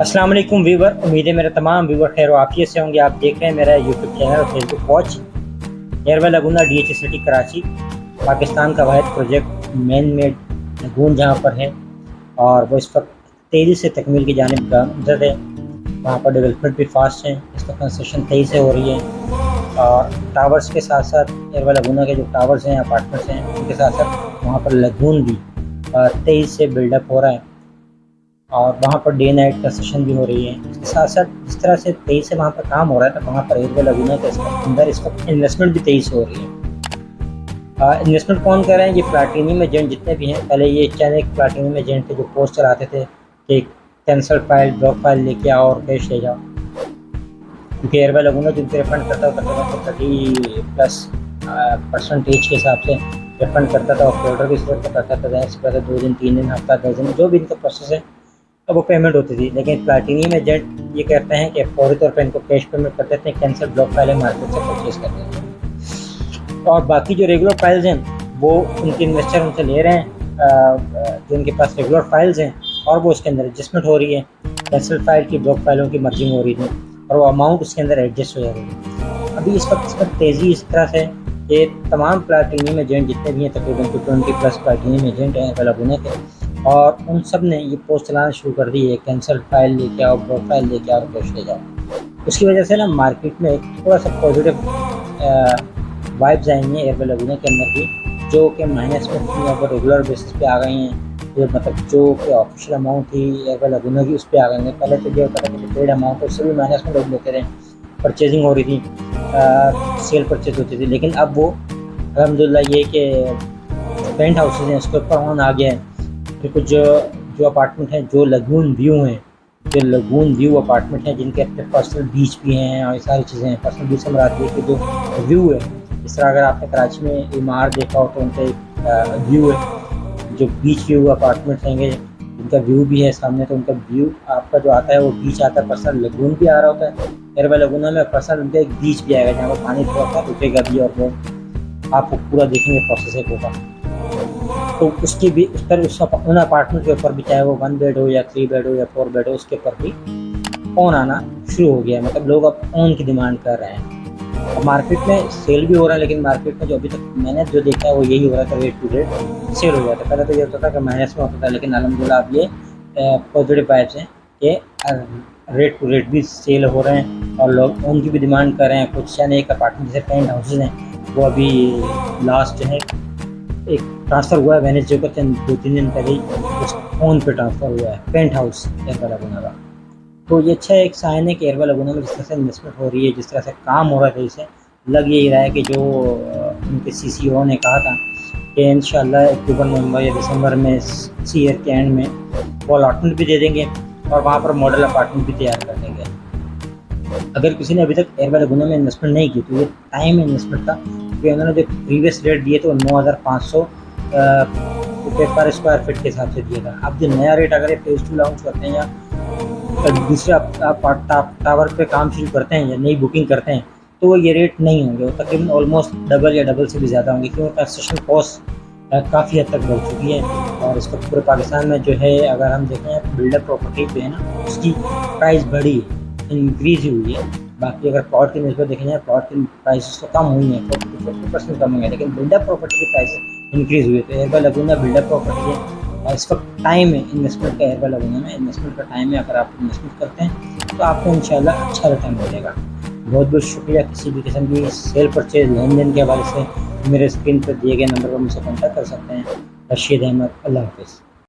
अस्सलाम वालेकुम व्यूवर, उम्मीद है मेरे तमाम व्यूवर खैर आफियत से होंगे। आप देख रहे हैं मेरा यूट्यूब चैनल और फेसबुक वॉच। एयरवे Laguna DH city Karachi Pakistan का वाहिद प्रोजेक्ट मैन मेड लगून जहाँ पर है और वो इस वक्त तेज़ी से तकमील की जानिब गामजद है। वहाँ पर डेवलपमेंट भी फास्ट है, इसका कंस्ट्रक्शन तेज़ी से हो रही है और टावर्स के साथ साथ एयरवे लगूना के जो टावर्स हैं अपार्टमेंट्स हैं उनके साथ साथ वहाँ पर लगून भी तेज़ी से बिल्डअप हो रहा है और वहाँ पर डे नाइट कंस्ट्रक्शन भी हो रही है। इसके साथ साथ जिस तरह से तेज़ी से वहाँ पर काम हो रहा है तो वहाँ पर एयरवे लगूना के अंदर इस वक्त इन्वेस्टमेंट भी तेज़ी से हो रही है। इन्वेस्टमेंट कौन कर रहे हैं? ये प्लाटीनियम एजेंट जितने भी हैं। पहले ये चंद एक प्लाटीनियम एजेंट थे जो पोस्ट चलाते थे कि कैंसल फाइल, ब्लॉक फाइल लेके आओ और कैश ले जाओ, क्योंकि एयरवे लगूना जिनके रिफंड करता था 30+% के हिसाब से रिफंड करता था और ऑर्डर भी सिलेक्ट करता था। इससे पहले 2 दिन, 3 दिन, हफ्ता, 10 दिन, जो भी इनका प्रोसेस है तो वो पेमेंट होती थी। लेकिन प्लाटीनियम एजेंट ये कहते हैं कि फौरी तौर पर इनको कैश पेमेंट कर देते हैं, कैंसिल ब्लॉक फाइलें मार्केट से परचेज कर देते हैं और बाकी जो रेगुलर फाइल्स हैं वो उनके इन्वेस्टर उनसे ले रहे हैं जो उनके पास रेगुलर फाइल्स हैं और वो उसके अंदर एडजस्टमेंट हो रही है। कैंसिल फाइल की, ब्लॉक फाइलों की मर्जिंग हो रही थी और वो अमाउंट उसके अंदर एडजस्ट हो जा रही है। अभी इस वक्त इस पर तेज़ी इस तरह से कि तमाम प्लाटीनियम एजेंट जितने भी हैं, तकरीबन 20+ प्लाटीनियम एजेंट हैं लगूना के, और उन सब ने ये पोस्ट चलाना शुरू कर दी है, कैंसिल फाइल लेके आओ, ब्लॉक फाइल लेके आओ, कैश ले जाओ। उसकी वजह से ना मार्केट में थोड़ा सा पॉजिटिव वाइब्स आई हैं एयरवे लगूना के अंदर भी, जो कि माइनस में अगर रेगुलर बेसिस पे आ गई हैं। तो मतलब जो कि ऑफिशियल अमाउंट थी एयरवे लगूना की उस पर आ गई हैं। पहले तो ये होता था कि पेड अमाउंट उससे भी माइनस में लोग लेते रहे, परचेजिंग हो रही थी, सेल परचेज होती थी। लेकिन अब वो अल्हम्दुलिल्लाह ये कि पेंट हाउसेज हैं उसके ऊपर ऑन आ गया है। फिर कुछ जो अपार्टमेंट हैं जो लगून व्यू हैं, जो लगून व्यू अपार्टमेंट हैं जिनके अपने पर्सनल बीच भी हैं और ये सारी चीज़ें हैं। पर्सनल बीच से मराती है कि जो व्यू है, इस तरह अगर आपने कराची में इमारत देखा हो तो उनका एक व्यू है, जो बीच व्यू अपार्टमेंट रहेंगे जिनका व्यू भी है सामने, तो उनका व्यू आपका जो आता है वो बीच आता है, पर्सनल लगून भी आ रहा होता है। एयरवे लगूना में पर्सनल उनका एक बीच भी आएगा जहाँ पर पानी थोड़ा सा रुकेगा भी और वो आपको पूरा देखेंगे प्रोसेस एक होगा। तो उसकी भी उस पर उन अपार्टमेंट के ऊपर भी, चाहे वो 1 बेड हो या 3 बेड हो या 4 बेड हो, उसके ऊपर भी ऑन आना शुरू हो गया। मतलब लोग अब ऑन की डिमांड कर रहे हैं और मार्केट में सेल भी हो रहा है। लेकिन मार्केट में जो अभी तक मैंने जो देखा है वो यही हो रहा था, रेट टू रेट सेल हो जाता है। पहले तो ये होता था कि माइनस में होता था, लेकिन अलहमदुलिल्लाह अब ये पॉजिटिव वाइब्स हैं कि रेट टू रेट भी सेल हो रहे हैं और लोग ऑन की भी डिमांड कर रहे हैं। कुछ यानी एक अपार्टमेंट जैसे पेंट हाउसेज हैं वो अभी लास्ट है एक ट्रांसफ़र हुआ है वेनेसडे को, 2-3 दिन पहले ही उस फोन पे ट्रांसफ़र हुआ है पेंट हाउस एयरवे लगूना का। तो ये अच्छा एक साइन है कि एयरवे लगूना में जिस तरह से इन्वेस्टमेंट हो रही है, जिस तरह से काम हो रहा है, इसे लग यही रहा है कि जो उनके CCO ने कहा था कि इंशाल्लाह अक्टूबर, नवंबर या दिसंबर में इस ईयर के एंड में वो अलॉटमेंट भी दे देंगे और वहाँ पर मॉडल अपार्टमेंट भी तैयार कर देंगे। अगर किसी ने अभी तक एयरवे लगूना में इन्वेस्टमेंट नहीं की तो ये टाइम इन्वेस्टमेंट था, क्योंकि उन्होंने जो प्रीवियस रेट दिए थे वो 9,500 रुपये पर स्क्वायर फीट के हिसाब से दिया था। अब जो नया रेट अगर ये फेज़ 2 लॉन्च करते हैं या दूसरे आप टावर पे काम शुरू करते हैं या नई बुकिंग करते हैं तो वो ये रेट नहीं होंगे, वो तकरीबन ऑलमोस्ट डबल या डबल से भी ज़्यादा होंगे, क्योंकि कंस्ट्रक्शन कॉस्ट काफ़ी हद तक बढ़ चुकी है। और इसको पूरे पाकिस्तान में जो है अगर हम देखें बिल्डर प्रॉपर्टी जो है ना उसकी प्राइस बढ़ी है, इंक्रीज़ ही हुई है। बाकी अगर प्लॉट की नस्बत देखें जाए, प्लॉट की प्राइसेस तो कम हुई हैं, 40% कम हुई है, लेकिन बिल्डर प्रॉपर्टी की प्राइस इंक्रीज़ हुई है। तो एयरवे लगूना बिल्डर प्रॉपर्टी है और इस वक्त टाइम है इन्वेस्टमेंट का। एयरवे लगूना में इन्वेस्टमेंट का टाइम है। अगर आप इन्वेस्टमेंट करते हैं तो आपको इंशाल्लाह अच्छा रिटर्न मिलेगा। बहुत बहुत शुक्रिया। किसी भी किस्म की सेल परचेज लेन देन के हवाले से मेरे स्क्रीन पर दिए गए नंबर पर मुझसे कॉन्टैक्ट कर सकते हैं। रशीद अहमद, अल्लाह हाफ़िज़।